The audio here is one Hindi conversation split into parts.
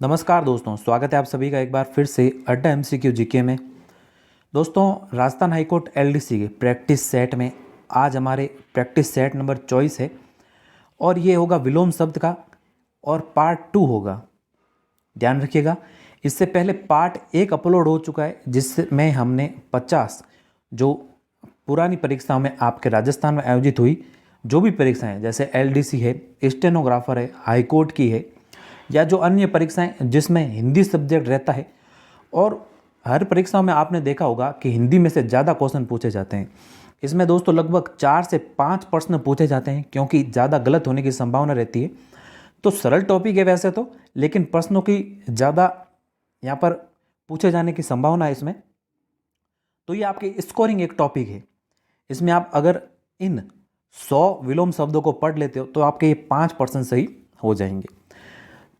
नमस्कार दोस्तों, स्वागत है आप सभी का एक बार फिर से अड्डा एमसीक्यू जीके में। दोस्तों, राजस्थान हाईकोर्ट एलडीसी के प्रैक्टिस सेट में आज हमारे प्रैक्टिस सेट नंबर 24 है और ये होगा विलोम शब्द का और पार्ट 2 होगा। ध्यान रखिएगा, इससे पहले पार्ट 1 अपलोड हो चुका है जिसमें हमने 50 जो पुरानी परीक्षाओं में आपके राजस्थान में आयोजित हुई जो भी परीक्षाएं जैसे एलडीसी है, स्टेनोग्राफर है, हाईकोर्ट की है या जो अन्य परीक्षाएं जिसमें हिंदी सब्जेक्ट रहता है, और हर परीक्षाओं में आपने देखा होगा कि हिंदी में से ज़्यादा क्वेश्चन पूछे जाते हैं। इसमें दोस्तों लगभग 4 से 5 प्रश्न पूछे जाते हैं क्योंकि ज़्यादा गलत होने की संभावना रहती है। तो सरल टॉपिक है वैसे तो, लेकिन प्रश्नों की ज़्यादा यहाँ पर पूछे जाने की संभावना है इसमें। तो ये आपके स्कोरिंग एक टॉपिक है। इसमें आप अगर इन 100 विलोम शब्दों को पढ़ लेते हो तो आपके ये 5% सही हो जाएंगे।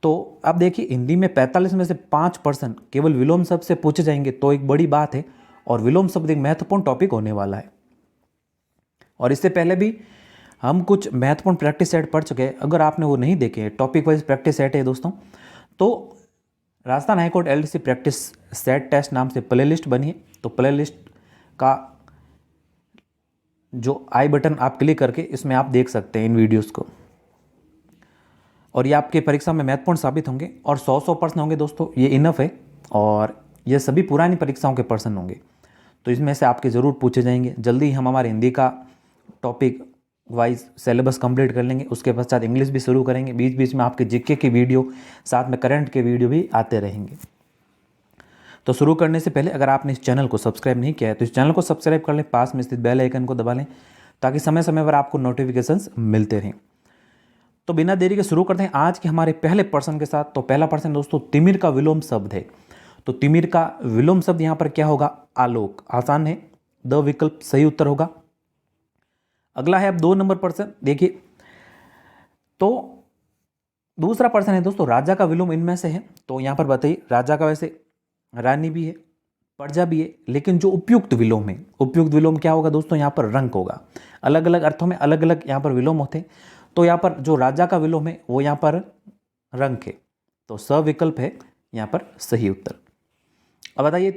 तो अब देखिए, हिंदी में 45 में से 5% केवल विलोम शब्द से पूछे जाएंगे तो एक बड़ी बात है, और विलोम शब्द एक महत्वपूर्ण टॉपिक होने वाला है। और इससे पहले भी हम कुछ महत्वपूर्ण प्रैक्टिस सेट पढ़ चुके हैं। अगर आपने वो नहीं देखे, टॉपिक वाइज प्रैक्टिस सेट है दोस्तों, तो Rajasthan high court LDC practice set test नाम से प्ले लिस्ट बनी है। तो प्ले लिस्ट का जो आई बटन आप क्लिक करके इसमें आप देख सकते हैं इन वीडियोज़ को, और ये आपके परीक्षा में महत्वपूर्ण साबित होंगे। और 100 प्रश्न होंगे दोस्तों, ये इनफ है, और ये सभी पुरानी परीक्षाओं के प्रश्न होंगे। तो इसमें से आपके ज़रूर पूछे जाएंगे। जल्दी ही हम हमारे हिंदी का टॉपिक वाइज सिलेबस कंप्लीट कर लेंगे, उसके पश्चात इंग्लिश भी शुरू करेंगे। बीच बीच में आपके जीके की वीडियो, साथ में करंट के वीडियो भी आते रहेंगे। तो शुरू करने से पहले अगर आपने इस चैनल को सब्सक्राइब नहीं किया है तो इस चैनल को सब्सक्राइब कर लें, पास में स्थित बेल आइकन को दबा लें ताकि समय समय पर आपको नोटिफिकेशंस मिलते रहें। तो बिना देरी के शुरू करते हैं आज के हमारे पहले प्रश्न के साथ। तो पहला प्रश्न दोस्तों, तिमिर का विलोम शब्द है। तो तिमिर का विलोम शब्द यहाँ पर क्या होगा? आलोक। आसान है, द विकल्प सही उत्तर होगा। अगला है अब 2 नंबर प्रश्न, देखिए। तो दूसरा प्रश्न है दोस्तों, राजा का विलोम इनमें से है। तो यहाँ पर बताइए, राजा का वैसे रानी भी है, प्रजा भी है, लेकिन जो उपयुक्त विलोम है, उपयुक्त विलोम क्या होगा दोस्तों? यहाँ पर रंक होगा। अलग अलग अर्थों में अलग अलग यहाँ पर विलोम होते हैं। तो यहाँ पर जो राजा का विलोम है वो यहाँ पर रंक है, तो स विकल्प है यहाँ पर सही उत्तर। अब बताइए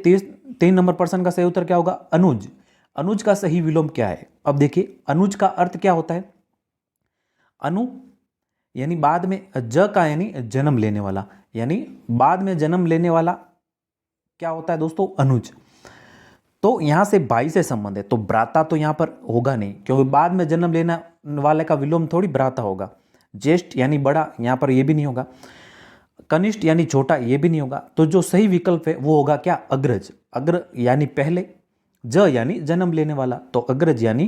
3 नंबर प्रश्न का सही उत्तर क्या होगा? अनुज। अनुज का सही विलोम क्या है? अब देखिए, अनुज का अर्थ क्या होता है? अनु यानी बाद में, ज का यानी जन्म लेने वाला, यानी बाद में जन्म लेने वाला क्या होता है दोस्तों? अनुज। तो यहां से भाई से संबंध है, तो भ्राता तो यहां पर होगा नहीं, क्योंकि बाद में जन्म लेने वाले का विलोम थोड़ी भ्राता होगा। ज्येष्ठ यानी बड़ा, यहां पर यह भी नहीं होगा। कनिष्ठ यानी छोटा, यह भी नहीं होगा। तो जो सही विकल्प है वो होगा क्या? अग्रज। अग्र यानी पहले, ज यानी जन्म लेने वाला, तो अग्रज यानी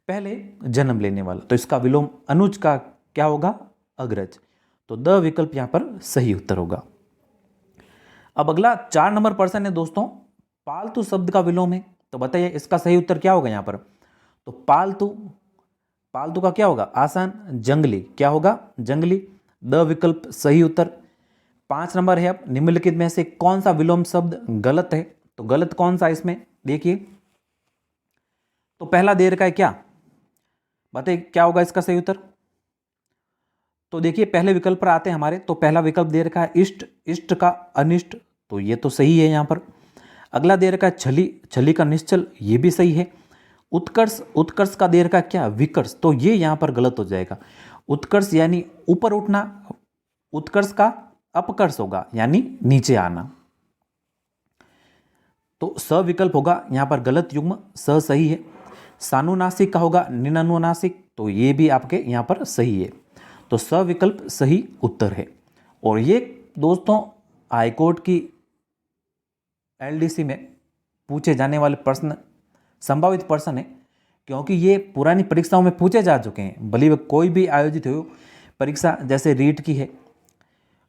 पहले जन्म लेने वाला। तो इसका विलोम अनुज का क्या होगा? अग्रज। तो द विकल्प यहां पर सही उत्तर होगा। अब अगला 4 नंबर प्रश्न है दोस्तों, पालतू शब्द का विलोम है। तो बताइए इसका सही उत्तर क्या होगा यहाँ पर? तो पालतू, पालतू का क्या होगा? आसान, जंगली। क्या होगा? जंगली। द विकल्प सही उत्तर। 5 नंबर है, अब निम्नलिखित में से कौन सा विलोम शब्द गलत है? तो गलत कौन सा इसमें? देखिए, तो पहला देर का है क्या? बताइए क्या होगा इसका सही उत्तर? तो देखिए, पहले विकल्प पर आते हैं हमारे। तो पहला विकल्प दे रखा है इष्ट, इष्ट का अनिष्ट, तो ये तो सही है यहाँ पर। अगला दे रखा है छली, छली का निश्चल, ये भी सही है। उत्कर्ष, उत्कर्ष का दे रखा है क्या? विकर्ष, तो ये यहाँ पर गलत हो जाएगा। उत्कर्ष यानी ऊपर उठना, उत्कर्ष का अपकर्ष होगा यानी नीचे आना। तो स विकल्प होगा यहाँ पर गलत युग्म, स सही है। सानुनासिक का होगा निनानुनासिक, तो ये भी आपके यहाँ पर सही है। तो स विकल्प सही उत्तर है। और ये दोस्तों हाईकोर्ट की एलडीसी में पूछे जाने वाले प्रश्न, संभावित प्रश्न है, क्योंकि ये पुरानी परीक्षाओं में पूछे जा चुके हैं। भले कोई भी आयोजित हो परीक्षा, जैसे रीट की है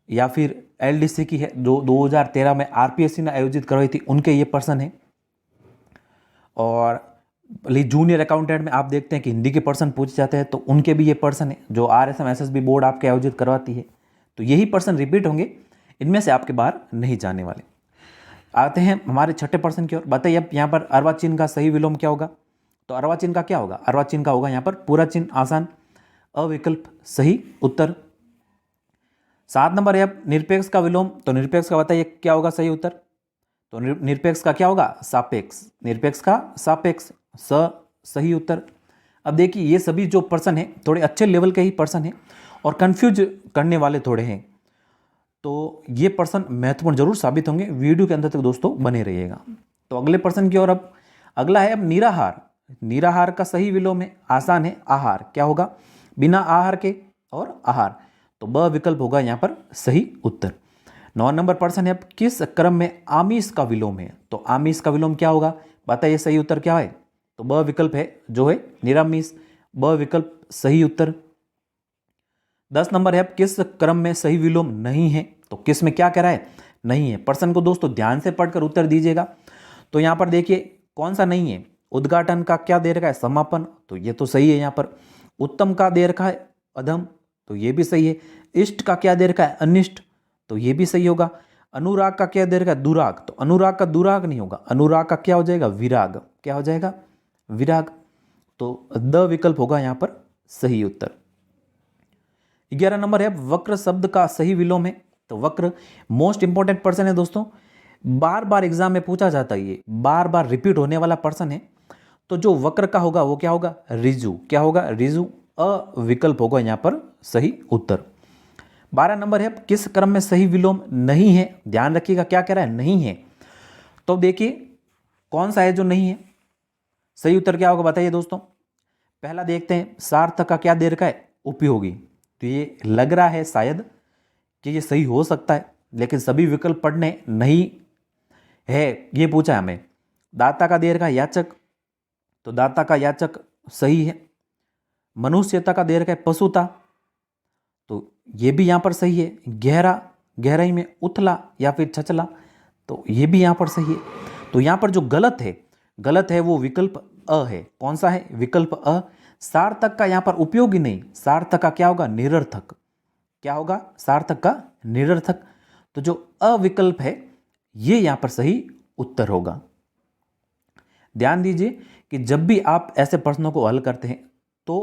या फिर एलडीसी की है जो 2013 में आरपीएससी ने आयोजित करवाई थी, उनके ये प्रश्न है। और जूनियर अकाउंटेंट में आप देखते हैं कि हिंदी के प्रश्न पूछे जाते हैं, तो उनके भी ये प्रश्न है जो आरएसएम एसएसबी बोर्ड आपके आयोजित करवाती है। तो यही प्रश्न रिपीट होंगे, इनमें से आपके बाहर नहीं जाने वाले। आते हैं हमारे छठे प्रश्न की ओर। बताइए अब यहाँ पर अर्वाचीन का सही विलोम क्या होगा? तो अर्वाचीन का क्या होगा? अर्वाचीन का होगा यहाँ पर पूरा चिन्ह। आसान, अविकल्प सही उत्तर। 7 नंबर है अब निरपेक्ष का विलोम, तो निरपेक्ष का बताइए क्या होगा सही उत्तर। तो निरपेक्ष का क्या होगा, सापेक्ष, निरपेक्ष का सापेक्ष, सही उत्तर। अब देखिए ये सभी जो पर्सन है थोड़े अच्छे लेवल के ही पर्सन है और कंफ्यूज करने वाले थोड़े हैं, तो ये पर्सन महत्वपूर्ण जरूर साबित होंगे, वीडियो के अंदर तक दोस्तों बने रहिएगा। तो अगले पर्सन की ओर अब अगला है अब निराहार। निराहार का सही विलोम है, आसान है, आहार, क्या होगा, बिना आहार के और आहार, तो ब विकल्प होगा यहाँ पर सही उत्तर। 9 नंबर पर्सन है अब किस क्रम में आमिष का विलोम है, तो आमिष का विलोम क्या होगा, बताइए सही उत्तर क्या है, तो ब विकल्प है जो है निरामिष, ब विकल्प सही उत्तर। 10 नंबर है अब किस क्रम में सही विलोम नहीं है, तो किस में क्या कह रहा है, नहीं है। पर्सन को दोस्तों ध्यान से पढ़कर उत्तर दीजिएगा। तो यहाँ पर देखिए कौन सा नहीं है, उद्घाटन का क्या दे रखा है, समापन, तो ये तो सही है। यहाँ पर उत्तम का दे रखा है अधम, तो ये भी सही है। इष्ट का क्या दे रखा है, अनिष्ट, तो ये भी सही होगा। अनुराग का क्या दे रखा है, दुराग, तो अनुराग का दुराग नहीं होगा, अनुराग का क्या हो जाएगा, विराग, क्या हो जाएगा, विराग, तो द विकल्प होगा यहाँ पर सही उत्तर। 11 नंबर है वक्र शब्द का सही विलोम है, तो वक्र मोस्ट इंपॉर्टेंट पर्सन है दोस्तों, बार बार एग्जाम में पूछा जाता है, ये बार बार रिपीट होने वाला पर्सन है। तो जो वक्र का होगा वो क्या होगा, रिजु, क्या होगा, रिजु, अ विकल्प होगा यहाँ पर सही उत्तर। 12 नंबर है किस क्रम में सही विलोम नहीं है, ध्यान रखिएगा क्या कह रहा है, नहीं है। तो देखिए कौन सा है जो नहीं है, सही उत्तर क्या होगा बताइए दोस्तों। पहला देखते हैं, सार्थक का क्या दे रखा है, उपयोगी, तो ये लग रहा है शायद कि ये सही हो सकता है, लेकिन सभी विकल्प पढ़ने नहीं है, ये पूछा है हमें। दाता का दे रखा है याचक, तो दाता का याचक सही है। मनुष्यता का दे रखा है पशुता, तो ये भी यहाँ पर सही है। गहरा, गहराई में उथला या फिर छचला, तो ये भी यहाँ पर सही है। तो यहाँ पर जो गलत है वो विकल्प अ है। कौन सा है, विकल्प अ। सार्थक का यहाँ पर उपयोगी नहीं, सार्थक का क्या होगा, निरर्थक, क्या होगा, सार्थक का निरर्थक, तो जो अ विकल्प है ये यहाँ पर सही उत्तर होगा। ध्यान दीजिए कि जब भी आप ऐसे प्रश्नों को हल करते हैं तो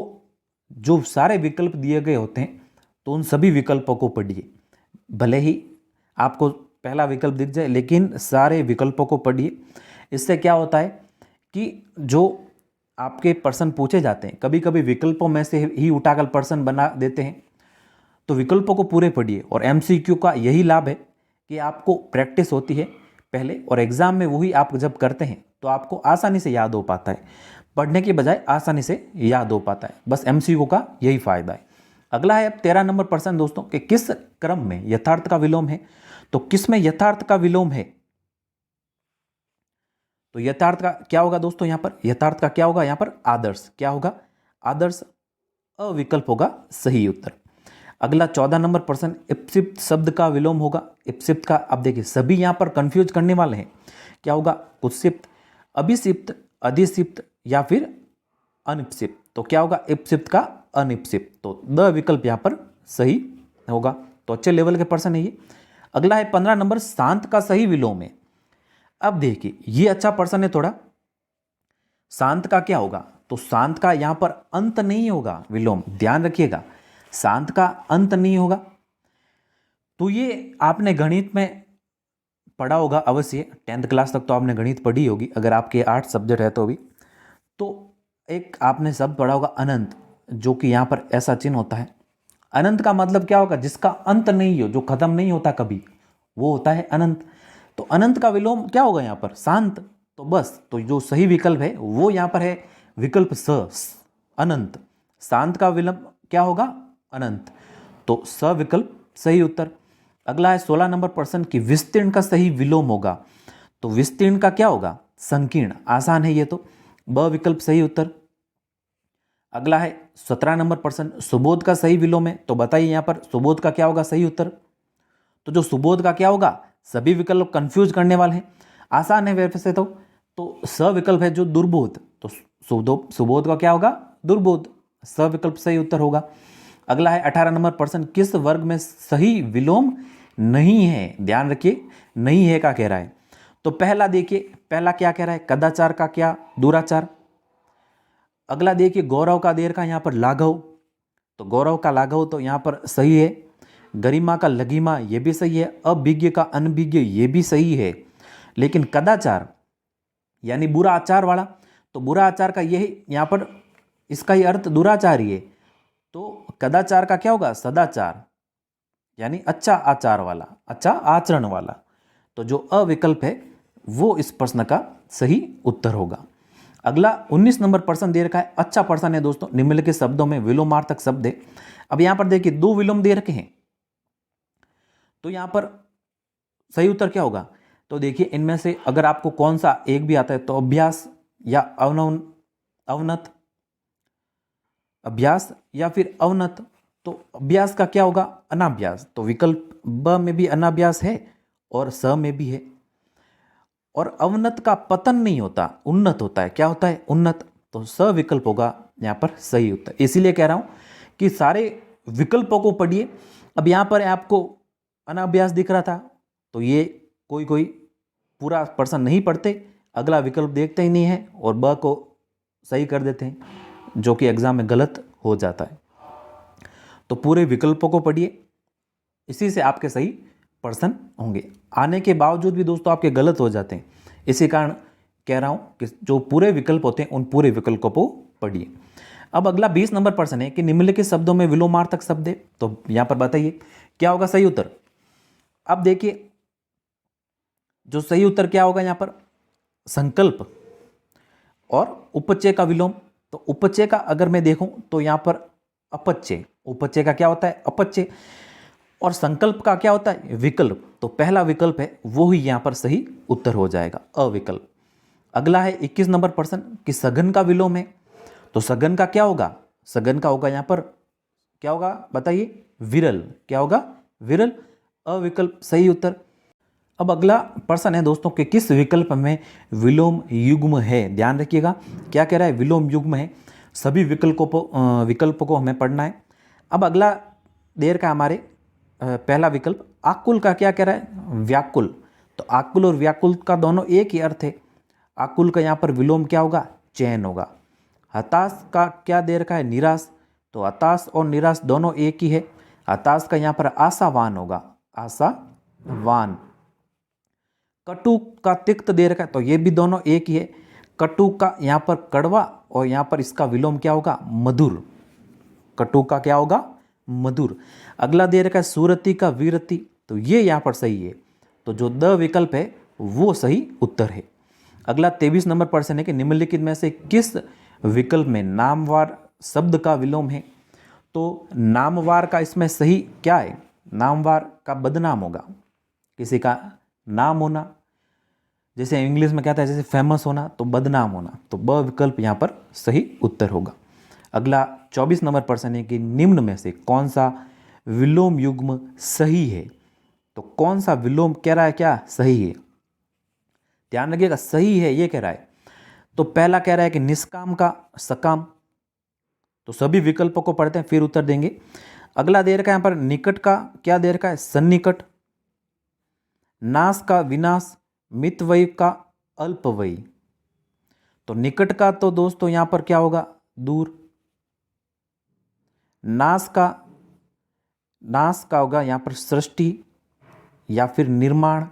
जो सारे विकल्प दिए गए होते हैं तो उन सभी विकल्पों को पढ़िए, भले ही आपको पहला विकल्प दिख जाए लेकिन सारे विकल्पों को पढ़िए। इससे क्या होता है कि जो आपके प्रश्न पूछे जाते हैं कभी कभी विकल्पों में से ही उठाकर प्रश्न बना देते हैं, तो विकल्पों को पूरे पढ़िए। और एमसीक्यू का यही लाभ है कि आपको प्रैक्टिस होती है पहले, और एग्जाम में वही आप जब करते हैं तो आपको आसानी से याद हो पाता है, पढ़ने के बजाय आसानी से याद हो पाता है, बस एमसीक्यू का यही फायदा है। अगला है अब 13 नंबर प्रश्न दोस्तों कि किस क्रम में यथार्थ का विलोम है, तो किस में यथार्थ का विलोम है, तो यथार्थ का क्या होगा दोस्तों, यहां पर यथार्थ का क्या होगा, यहां पर आदर्श, क्या होगा, आदर्श, अविकल्प होगा सही उत्तर। अगला 14 नंबर प्रश्न, इप्सित शब्द का विलोम होगा। इप्सित का अब देखिए सभी यहां पर कंफ्यूज करने वाले हैं, क्या होगा, कुत्सित, अभिसिप्त, अधिसिप्त या फिर अनिप्सित, तो क्या होगा, इप्सित का अनिप्सित, तो द विकल्प यहां पर सही होगा। तो अच्छे लेवल के पर्सन है ये। अगला है 15 नंबर, शांत का सही विलोम है। अब देखिए ये अच्छा पर्सन है थोड़ा, शांत का क्या होगा, तो शांत का यहां पर अंत नहीं होगा विलोम, ध्यान रखिएगा, शांत का अंत नहीं होगा। तो ये आपने गणित में पढ़ा होगा अवश्य, 10th क्लास तक तो आपने गणित पढ़ी होगी, अगर आपके 8 सब्जेक्ट है तो भी। तो एक आपने शब्द पढ़ा होगा अनंत, जो कि यहाँ पर ऐसा चिन्ह होता है। अनंत का मतलब क्या होगा, जिसका अंत नहीं हो, जो खत्म नहीं होता कभी, वो होता है अनंत। तो अनंत का विलोम क्या होगा यहाँ पर, शांत, तो बस, तो जो सही विकल्प है वो यहाँ पर है विकल्प स, अनंत। शांत का विलोम क्या होगा, अनंत, तो स विकल्प सही उत्तर। अगला है 16 नंबर प्रश्न की विस्तीर्ण का सही विलोम होगा, तो विस्तीर्ण का क्या होगा, संकीर्ण, आसान है ये तो, ब विकल्प सही उत्तर। अगला है 17 नंबर प्रश्न, सुबोध का सही विलोम है, तो बताइए यहाँ पर सुबोध का क्या होगा सही उत्तर। तो जो सुबोध का क्या होगा, सभी विकल्प कंफ्यूज करने वाले हैं, आसान है वैसे तो स विकल्प है जो दुर्बोध, तो सुबोध का क्या होगा, दुर्बोध, स विकल्प सही उत्तर होगा। अगला है 18 नंबर प्रश्न, किस वर्ग में सही विलोम नहीं है, ध्यान रखिए, नहीं है का कह रहा है। तो पहला देखिए, पहला क्या कह रहा है, कदाचार का क्या, दुराचार। अगला देखिए गौरव का देर का यहाँ पर लाघव, तो गौरव का लाघव तो यहाँ पर सही है। गरिमा का लघिमा ये भी सही है, अभिज्ञ का अनभिज्ञ ये भी सही है, लेकिन कदाचार यानी बुरा आचार वाला, तो बुरा आचार का यही यहाँ पर इसका ही अर्थ दुराचार ही है, तो कदाचार का क्या होगा? सदाचार यानी अच्छा आचार वाला, अच्छा आचरण वाला। तो जो अविकल्प है वो इस प्रश्न का सही उत्तर होगा। अगला 19 नंबर प्रश्न दे रखा है, अच्छा प्रश्न है दोस्तों, निम्नलिखित शब्दों में विलोमार्थक शब्द है। अब यहां पर देखिए 2 विलोम दे रखे हैं, तो यहां पर सही उत्तर क्या होगा? तो देखिए इनमें से अगर आपको कौन सा एक भी आता है तो अभ्यास या अवनत, अभ्यास या फिर अवनत। तो अभ्यास का क्या होगा? अनाभ्यास। तो विकल्प ब में भी अनाभ्यास है और स में भी है। और अवनत का पतन नहीं होता, उन्नत होता है। क्या होता है? उन्नत। तो स विकल्प होगा यहाँ पर सही उत्तर। इसीलिए कह रहा हूँ कि सारे विकल्पों को पढ़िए। अब यहाँ पर आपको अनाभ्यास दिख रहा था, तो ये कोई पूरा प्रश्न नहीं पढ़ते, अगला विकल्प देखते ही नहीं है और ब को सही कर देते हैं, जो कि एग्जाम में गलत हो जाता है। तो पूरे विकल्पों को पढ़िए, इसी से आपके सही प्रश्न होंगे। आने के बावजूद भी दोस्तों आपके गलत हो जाते हैं, इसी कारण कह रहा हूं कि जो पूरे विकल्प होते हैं उन पूरे विकल्पों को पढ़िए। अब अगला 20 नंबर प्रश्न है कि निम्नलिखित शब्दों में विलोमार्थक शब्द है, तो यहां पर बताइए क्या होगा सही उत्तर। अब देखिए जो सही उत्तर क्या होगा यहां पर, संकल्प और उपचय का विलोम। तो उपचय का अगर मैं देखूं तो यहां पर अपचय, उपचय का क्या होता है? अपचय। और संकल्प का क्या होता है? विकल्प। तो पहला विकल्प है वो ही यहां पर सही उत्तर हो जाएगा, अविकल्प। अगला है 21 नंबर प्रश्न कि सघन का विलोम है, तो सघन का क्या होगा? सघन का होगा यहां पर क्या होगा बताइए? विरल। क्या होगा? विरल। अविकल्प सही उत्तर। अब अगला प्रश्न है दोस्तों कि किस विकल्प में विलोम युग्म है? ध्यान रखिएगा क्या कह रहा है? विलोम युग्म है। सभी विकल्पों को हमें पढ़ना है। अब अगला देर का हमारे पहला विकल्प आकुल का क्या कह रहा है? व्याकुल। तो आकुल और व्याकुल का दोनों एक ही अर्थ है। आकुल का यहाँ पर विलोम क्या होगा? चयन होगा। हताश का क्या दे रखा है? निराश। तो हताश और निराश दोनों एक ही है। हताश का यहाँ पर आशावान होगा, आशावान। कटु का तिक्त दे रखा है, तो ये भी दोनों एक ही है। कटु का यहाँ पर कड़वा और यहाँ पर इसका विलोम क्या होगा? मधुर। कटु का क्या होगा? मधुर। अगला दे रखा है सूरती का वीरती, तो ये यहाँ पर सही है। तो जो द विकल्प है वो सही उत्तर है। अगला 23 नंबर प्रश्न है कि निम्नलिखित में से किस विकल्प में नामवार शब्द का विलोम है? तो नामवार का इसमें सही क्या है? नामवार का बदनाम होगा, किसी का नाम होना, जैसे इंग्लिश में कहता है जैसे फेमस होना, तो बदनाम होना। तो ब विकल्प यहाँ पर सही उत्तर होगा। अगला 24 नंबर प्रश्न है कि निम्न में से कौन सा विलोम युग्म सही है? तो कौन सा विलोम कह रहा है क्या सही है? ध्यान रखिएगा सही है ये कह रहा है। तो पहला कह रहा है कि निष्काम का सकाम। तो सभी विकल्पों को पढ़ते हैं फिर उत्तर देंगे। अगला दे रखा है यहाँ पर निकट का क्या दे रखा है? सन्निकट। नाश का विनाश, मितव्ययी का अल्पव्ययी। तो निकट का तो दोस्तों यहां पर क्या होगा? दूर। नाश का होगा यहां पर सृष्टि या फिर निर्माण।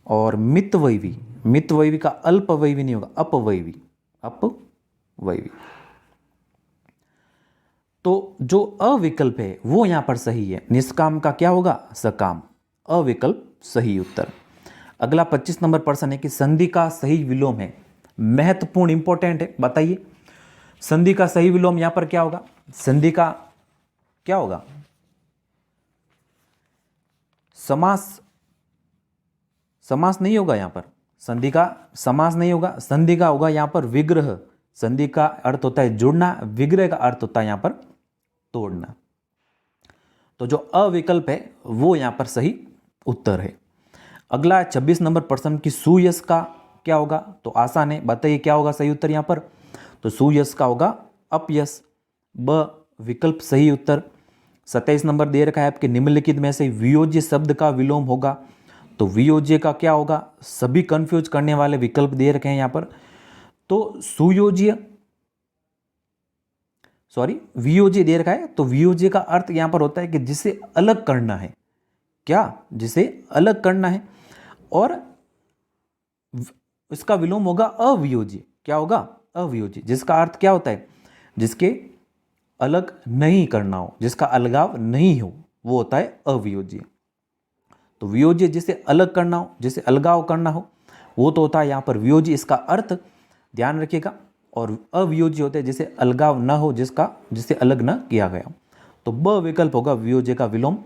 और मितव्ययी का अल्पव्ययी नहीं होगा, अपव्ययी। तो जो अविकल्प है वो यहां पर सही है। निष्काम का क्या होगा? सकाम। अविकल्प सही उत्तर। अगला 25 नंबर प्रश्न है कि संधि का सही विलोम है। महत्वपूर्ण इंपॉर्टेंट है, बताइए संधि का सही विलोम यहां पर क्या होगा? संधि का क्या होगा? समास नहीं होगा यहां पर। संधि का समास नहीं होगा। संधि का होगा यहां पर विग्रह। संधि का अर्थ होता है जुड़ना, विग्रह का अर्थ होता है यहां पर तोड़ना। तो जो अविकल्प है वो यहां पर सही उत्तर है। अगला 26 नंबर प्रश्न की सुयश का क्या होगा? तो आसान है, बताइए क्या होगा सही उत्तर यहां पर? तो सुयश का होगा अपयश। ब विकल्प सही उत्तर। 27 नंबर दे रखा है आपके निम्नलिखित में से वियोज्य शब्द का विलोम होगा। तो वियोज्य का क्या होगा? सभी कंफ्यूज करने वाले विकल्प दे रखे हैं यहां पर। तो सुयोज्य, सॉरी वियोज्य दे रखा है, तो वियोज्य का अर्थ यहाँ पर होता है कि जिसे अलग करना है, क्या, जिसे अलग करना है, और इसका विलोम होगा अवियोज्य। क्या होगा? अवियोज्य, जिसका अर्थ क्या होता है? जिसके अलग नहीं करना हो, जिसका अलगाव नहीं हो, वो होता है अवियोज्य। तो वियोज्य जिसे अलग करना हो, जिसे अलगाव करना हो, वो तो होता है यहाँ पर वियोज्य। इसका अर्थ ध्यान रखिएगा। और अवियोज्य होते हैं जिसे अलगाव न हो, जिसे अलग न किया गया। तो ब विकल्प होगा वियोज्य का विलोम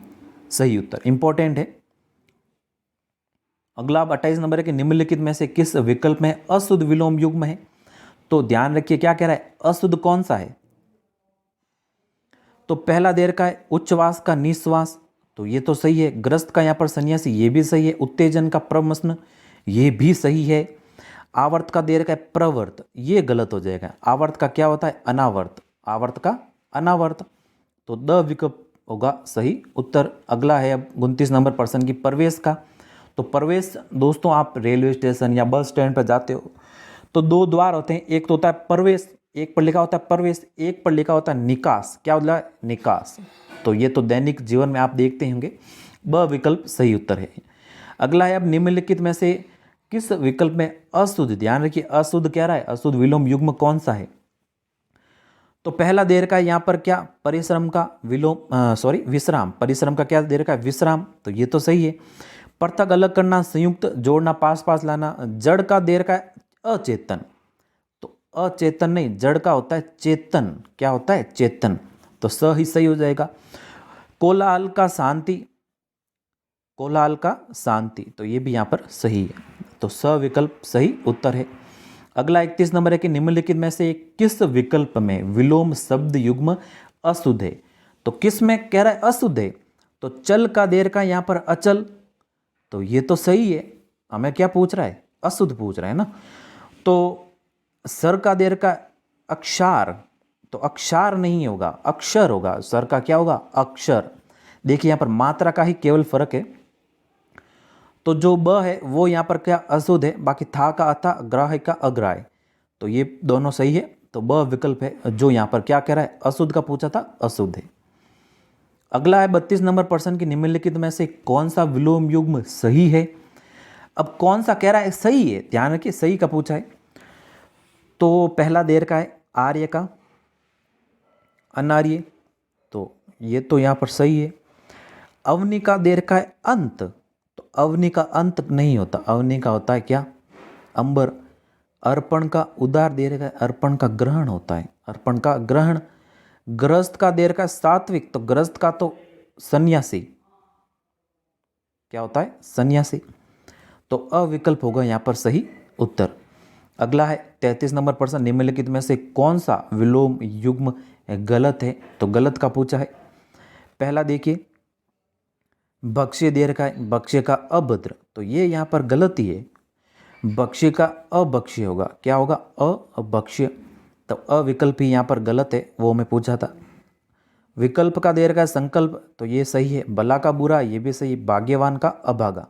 सही उत्तर। इंपॉर्टेंट है। अगला अब 28 नंबर है कि निम्नलिखित में से किस विकल्प में अशुद्ध विलोम युग्म है? तो ध्यान रखिए क्या कह रहा है, अशुद्ध कौन सा है? तो पहला दे रखा है उच्छ्वास का निश्वास, तो ये तो सही है। ग्रस्त का यहाँ पर सन्यासी, ये भी सही है। उत्तेजन का प्रमसन, ये भी सही है। आवर्त का दे रखा है प्रवर्त, ये गलत हो जाएगा। आवर्त का क्या होता है? अनावर्त। आवर्त का अनावर्त। तो द विकल्प होगा सही उत्तर। अगला है अब 29 नंबर प्रश्न की प्रवेश का। तो प्रवेश दोस्तों, आप रेलवे स्टेशन या बस स्टैंड पर जाते हो तो दो द्वार होते हैं। एक तो होता है प्रवेश, एक पर लिखा होता है प्रवेश, एक पर लिखा होता है निकास। क्या होता है? निकास। तो ये तो दैनिक जीवन में आप देखते होंगे। ब विकल्प सही उत्तर है। अगला है अब निम्नलिखित में से किस विकल्प में अशुद्ध, ध्यान रखिए अशुद्ध कह रहा है, अशुद्ध विलोम युग्म कौन सा है? तो पहला दे रखा है यहाँ पर क्या, परिश्रम का विलोम विश्राम। परिश्रम का क्या दे रखा है? विश्राम। तो ये तो सही है। पृथक अलग करना, संयुक्त जोड़ना, पास पास लाना। जड़ का दे रखा है अचेतन। तो अचेतन नहीं, जड़ का होता है चेतन। क्या होता है? चेतन। तो स ही सही हो जाएगा। कोलाहल का शांति, कोलाहल का शांति, तो ये भी यहाँ पर सही है। तो स विकल्प सही उत्तर है। अगला 31 नंबर है कि निम्नलिखित में से किस विकल्प में विलोम शब्द युग्म अशुद्ध है? तो किस में कह रहा है अशुद्ध है? तो चल का देर का यहाँ पर अचल, तो ये तो सही है। हमें क्या पूछ रहा है? अशुद्ध पूछ रहा है ना। तो सर का देर का अक्षार, तो अक्षार नहीं होगा, अक्षर होगा। सर का क्या होगा? अक्षर। देखिए यहाँ पर मात्रा का ही केवल फर्क है। तो जो ब है वो यहाँ पर क्या अशुद्ध है, बाकी था का अथा, ग्राह का अग्राह, तो ये दोनों सही है। तो ब विकल्प है जो यहाँ पर क्या कह रहा है, अशुद्ध का पूछा था, अशुद्ध है। अगला है 32 नंबर प्रश्न की निम्नलिखित में से कौन सा विलोम युग्म सही है? अब कौन सा कह रहा है सही है, ध्यान रखिए सही का पूछा है। तो पहला देर का है आर्य का अनार्य, तो ये तो यहाँ पर सही है। अवनि का देर का है अंत, तो अवनि का अंत नहीं होता, अवनि का होता है क्या? अंबर। अर्पण का उदार दे रखा है, अर्पण का ग्रहण होता है, अर्पण का ग्रहण। ग्रस्त का दे रखा है सात्विक, तो ग्रस्त का तो सन्यासी। क्या होता है? सन्यासी। तो अविकल्प होगा यहाँ पर सही उत्तर। अगला है 33 नंबर प्रश्न, निम्नलिखित में से कौन सा विलोम युग्म गलत है? तो गलत का पूछा है। पहला देखिए भक्ष्य दे रखा है, भक्ष्य का अभद्र, तो ये यहाँ पर गलती है। भक्ष्य का अभक्ष्य होगा, क्या होगा? अभक्ष्य। तो अविकल्प ही यहाँ पर गलत है, वो मैं पूछा था। विकल्प का दे रखा है संकल्प, तो ये सही है। भला का बुरा, ये भी सही। भाग्यवान का अभागा,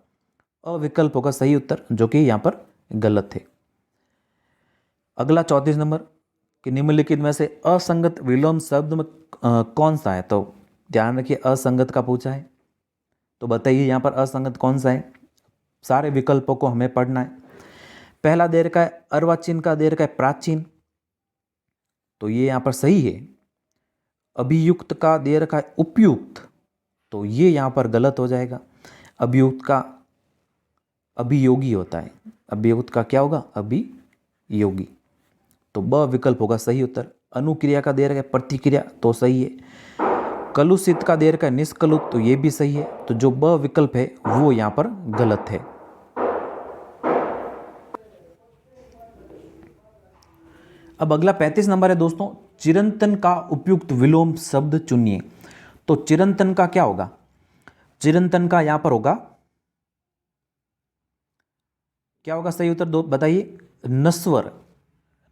अविकल्प होगा सही उत्तर, जो कि यहाँ पर गलत है। अगला 34 नंबर कि निम्नलिखित में से असंगत विलोम शब्द में कौन सा है? तो ध्यान रखिए असंगत का पूछा है, तो बताइए यहाँ पर असंगत कौन सा है? सारे विकल्पों को हमें पढ़ना है। पहला दे रखा है अर्वाचीन का दे रखा है प्राचीन, तो ये यहाँ पर सही है। अभियुक्त का दे रखा है उपयुक्त, तो ये यहाँ पर गलत हो जाएगा। अभियुक्त का अभियोगी होता है, अभियुक्त का क्या होगा? अभियोगी। तो ब विकल्प होगा सही उत्तर। अनुक्रिया का दे रखा है प्रतिक्रिया, तो सही है। कलुषित का दे रखा है निष्कलुष, तो ये भी सही है। तो जो ब विकल्प है वो यहाँ पर गलत है। अब अगला 35 नंबर है दोस्तों, चिरंतन का उपयुक्त विलोम शब्द चुनिए। तो चिरंतन का क्या होगा? चिरंतन का यहां पर होगा क्या होगा सही उत्तर? दो बताइए। नस्वर,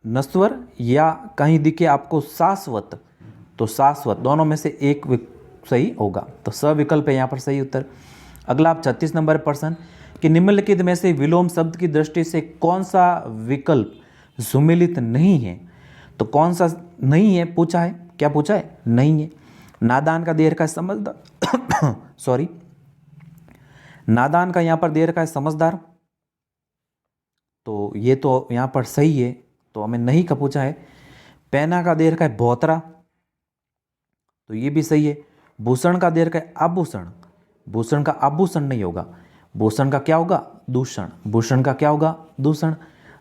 नस्वर या कहीं दिखे आपको शाश्वत, तो शाश्वत, दोनों में से एक सही होगा। तो स विकल्प है यहाँ पर सही उत्तर। अगला आप 36 नंबर प्रश्न कि निम्नलिखित में से विलोम शब्द की दृष्टि से कौन सा विकल्प सुमेलित नहीं है? तो कौन सा नहीं है पूछा है, क्या पूछा है? नहीं है। नादान का दे रखा है समझदार सॉरी, नादान का यहाँ पर दे रखा है समझदार, तो ये तो यहाँ पर सही है, तो हमें नहीं का पूछा है। पैना का दे रखा है भौतरा, तो ये भी सही है। भूषण का दे रखा है आभूषण, भूषण का आभूषण नहीं होगा, भूषण का क्या होगा? दूषण, भूषण का क्या होगा? दूषण।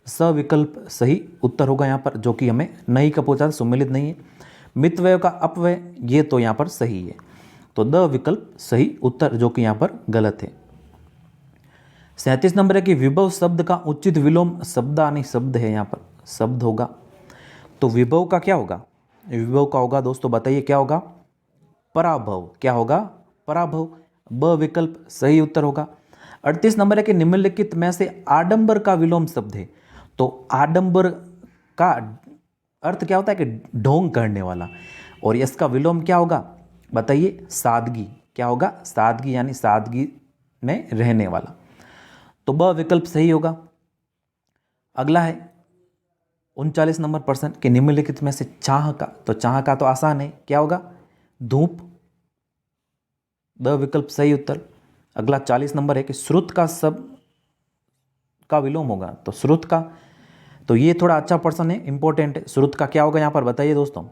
सविकल्प सही उत्तर होगा यहाँ पर, जो कि हमें नहीं का पूछा था, सुमेलित नहीं है। मितव्यय का अपव्यय, ये तो यहाँ पर सही है, तो द विकल्प सही उत्तर, जो कि यहाँ पर गलत है। 37 नंबर है कि विभव शब्द का उचित विलोम शब्दानी शब्द है, यहाँ पर शब्द होगा, तो विभव का क्या होगा? विभव का होगा दोस्तों, बताइए क्या होगा? पराभव। क्या होगा? पराभव। ब विकल्प सही उत्तर होगा। 38 नंबर है कि निम्नलिखित में से आडंबर का विलोम शब्द है, तो आडंबर का अर्थ क्या होता है? कि ढोंग करने वाला, और इसका विलोम क्या होगा? बताइए। सादगी। क्या होगा? सादगी, यानी सादगी में रहने वाला, तो ब विकल्प सही होगा। अगला है 39 नंबर प्रश्न कि निम्नलिखित में से चाह का, तो चाह का तो आसान है, क्या होगा? धूप। द विकल्प सही उत्तर। अगला 40 नंबर है कि श्रुत का शब्द का विलोम होगा, तो श्रुत का, तो ये थोड़ा अच्छा प्रश्न है, इंपॉर्टेंट है। श्रुत का क्या होगा यहाँ पर? बताइए दोस्तों।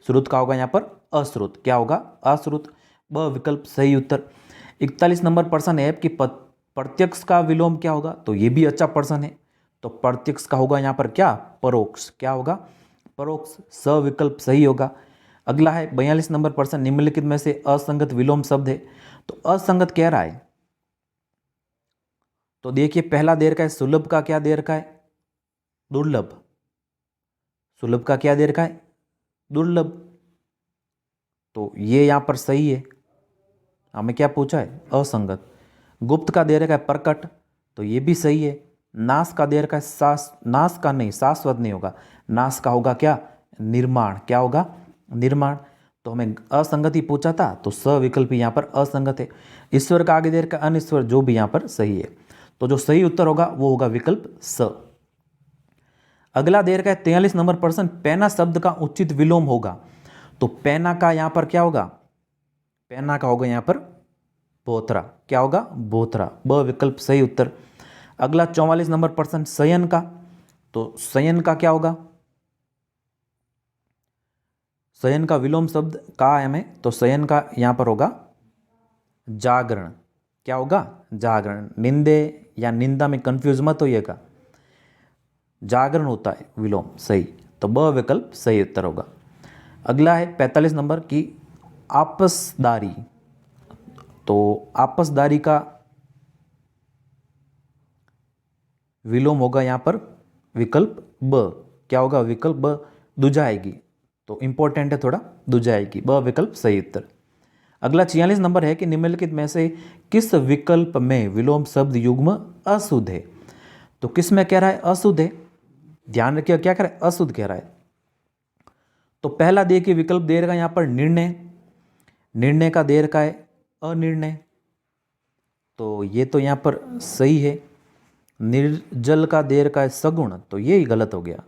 श्रुत का होगा यहाँ पर अश्रुत। क्या होगा? अश्रुत। ब विकल्प सही उत्तर। 41 नंबर प्रश्न है कि प्रत्यक्ष का विलोम क्या होगा, तो ये भी अच्छा प्रश्न है, तो प्रत्यक्ष का होगा यहाँ पर क्या? परोक्ष। क्या होगा? परोक्ष। स विकल्प सही होगा। अगला है 42 नंबर प्रश्न, निम्नलिखित में से असंगत विलोम शब्द है, तो असंगत कह रहा है, तो देखिए पहला दे रखा है सुलभ का क्या दे रखा है? दुर्लभ। सुलभ का क्या दे रखा है? दुर्लभ, तो ये यहां पर सही है। हमें क्या पूछा है? असंगत। गुप्त का दे रखा है प्रकट, तो ये भी सही है। नाश का दे रखा है नाश का नहीं, शाश्वत नहीं होगा, नाश का होगा क्या? निर्माण। क्या होगा? निर्माण, तो हमें असंगत ही पूछा था, तो स विकल्प यहाँ पर असंगत है। ईश्वर का आगे दे रखा है अनिश्वर, जो भी यहाँ पर सही है, तो जो सही उत्तर होगा वो होगा विकल्प स। अगला दे रखा है 43 नंबर प्रश्न, पैना शब्द का उचित विलोम होगा, तो पैना का यहाँ पर क्या होगा? पैना का होगा यहाँ पर बोथरा। क्या होगा? बोथरा। ब विकल्प सही उत्तर। अगला 44 नंबर प्रश्न, शयन का, तो शयन का क्या होगा? शयन का विलोम शब्द कहा है हमें, तो शयन का यहाँ पर होगा जागरण। क्या होगा? जागरण। निंदे या निंदा में कंफ्यूज मत होइएगा, जागरण होता है विलोम, सही, तो ब विकल्प सही उत्तर होगा। अगला है 45 नंबर की आपसदारी, तो आपसदारी का विलोम होगा यहाँ पर विकल्प ब। क्या होगा? विकल्प ब, दुझाएगी, तो इंपॉर्टेंट है थोड़ा, दुझाएगी। ब विकल्प सही उत्तर। अगला 46 नंबर है कि निम्नलिखित में से किस विकल्प में विलोम शब्द युग्म अशुद्ध है, तो किस में कह रहा है? अशुद्ध है। ध्यान रखिए क्या कह रहा है? अशुद्ध कह रहा है, तो पहला देखिए विकल्प दे रखा है यहाँ पर निर्णय, निर्णय का दे रखा है अनिर्णय, तो ये तो यहाँ पर सही है। निर्जल का दे रखा है सगुण, तो ये ही गलत हो गया,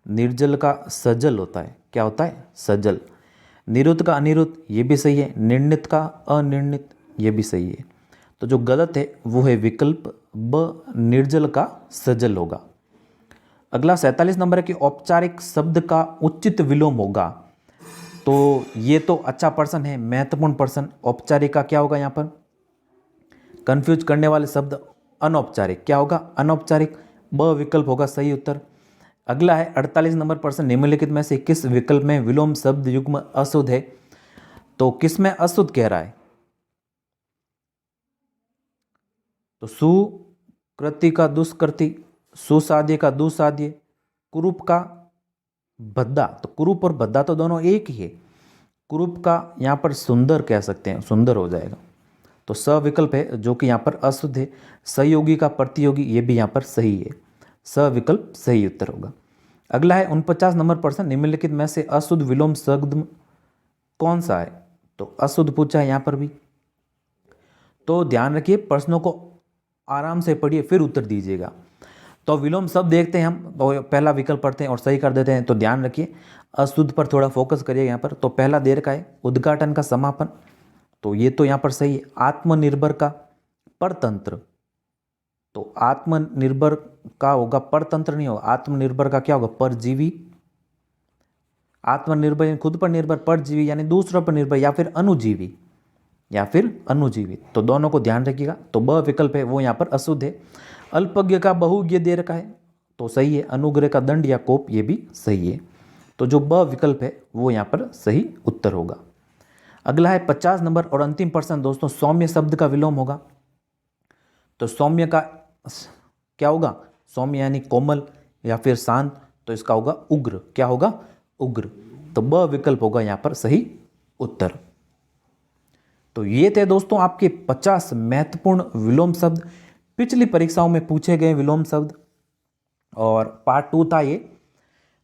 निर्जल का सजल होता है। क्या होता है? सजल। निरुद्ध का अनिरुद्ध, ये भी सही है। निर्णित का अनिर्णित, ये भी सही है, तो जो गलत है वो है विकल्प ब, निर्जल का सजल होगा। अगला 47 नंबर है कि औपचारिक शब्द का उचित विलोम होगा, तो ये तो अच्छा प्रश्न है, महत्वपूर्ण प्रश्न। औपचारिक का क्या होगा यहाँ पर? कंफ्यूज करने वाले शब्द अनौपचारिक। क्या होगा? अनौपचारिक। ब विकल्प होगा सही उत्तर। अगला है 48 नंबर प्रश्न, निम्नलिखित में से किस विकल्प में विलोम शब्द युग्म अशुद्ध है, तो किस में अशुद्ध कह रहा है? तो सुकृति का दुष्कृति, सुसाध्य का दुसाध्य, कुरूप का भद्दा, तो कुरूप और भद्दा तो दोनों एक ही है, कुरूप का यहाँ पर सुंदर कह सकते हैं, सुंदर हो जाएगा, तो स विकल्प है जो कि यहाँ पर अशुद्ध है। सहयोगी का प्रतियोगी, ये भी यहाँ पर सही है, स विकल्प सही उत्तर होगा। अगला है 49 नंबर प्रश्न, निम्नलिखित में से अशुद्ध विलोम शब्द कौन सा है, तो अशुद्ध पूछा है यहाँ पर भी, तो ध्यान रखिए प्रश्नों को आराम से पढ़िए फिर उत्तर दीजिएगा। तो विलोम शब्द देखते हैं हम, तो पहला विकल्प पढ़ते हैं और सही कर देते हैं, तो ध्यान रखिए अशुद्ध पर थोड़ा फोकस करिए यहाँ पर। तो पहला दे रखा है उद्घाटन का समापन, तो ये तो यहाँ पर सही है। आत्मनिर्भर का परतंत्र, तो आत्मनिर्भर का होगा परतंत्र नहीं होगा, आत्मनिर्भर का क्या होगा परजीवी। आत्मनिर्भर यानी खुद पर निर्भर, परजीवी यानी दूसरों पर निर्भर, या फिर अनुजीवी, या फिर अनुजीवी। तो दोनों को ध्यान रखिएगा। तो ब विकल्प है वो यहाँ पर अशुद्ध है। अल्पज्ञ का बहुज्ञ दे रखा है तो सही है। अनुग्रह का दंड या कोप ये भी सही है। तो जो ब विकल्प है वो यहाँ पर सही उत्तर होगा। अगला है 50 नंबर और अंतिम प्रश्न दोस्तों, सौम्य शब्द का विलोम होगा। तो सौम्य का क्या होगा, सौम्य यानी कोमल या फिर शांत, तो इसका होगा उग्र। क्या होगा, उग्र। तो ब विकल्प होगा यहाँ पर सही उत्तर। तो ये थे दोस्तों आपके 50 महत्वपूर्ण विलोम शब्द, पिछली परीक्षाओं में पूछे गए विलोम शब्द, और पार्ट 2 था ये।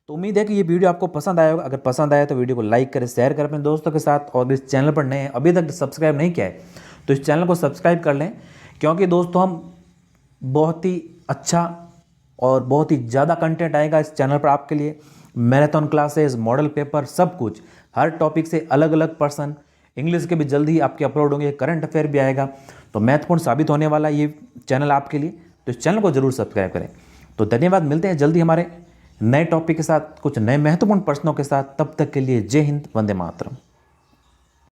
तो उम्मीद है कि ये वीडियो आपको पसंद आया होगा। अगर पसंद आया तो वीडियो को लाइक करें, शेयर करें अपने दोस्तों के साथ, और इस चैनल पर नए हैं अभी तक सब्सक्राइब नहीं किया है तो इस चैनल को सब्सक्राइब कर लें, क्योंकि दोस्तों हम बहुत ही अच्छा और बहुत ही ज़्यादा कंटेंट आएगा इस चैनल पर आपके लिए। मैराथन क्लासेस, मॉडल पेपर, सब कुछ, हर टॉपिक से अलग अलग पर्सन, इंग्लिश के भी जल्द ही आपके अपलोड होंगे, करंट अफेयर भी आएगा। तो महत्वपूर्ण साबित होने वाला ये चैनल आपके लिए, तो इस चैनल को जरूर सब्सक्राइब करें। तो धन्यवाद, मिलते हैं जल्दी हमारे नए टॉपिक के साथ, कुछ नए महत्वपूर्ण प्रश्नों के साथ। तब तक के लिए जय हिंद, वंदे मातरम।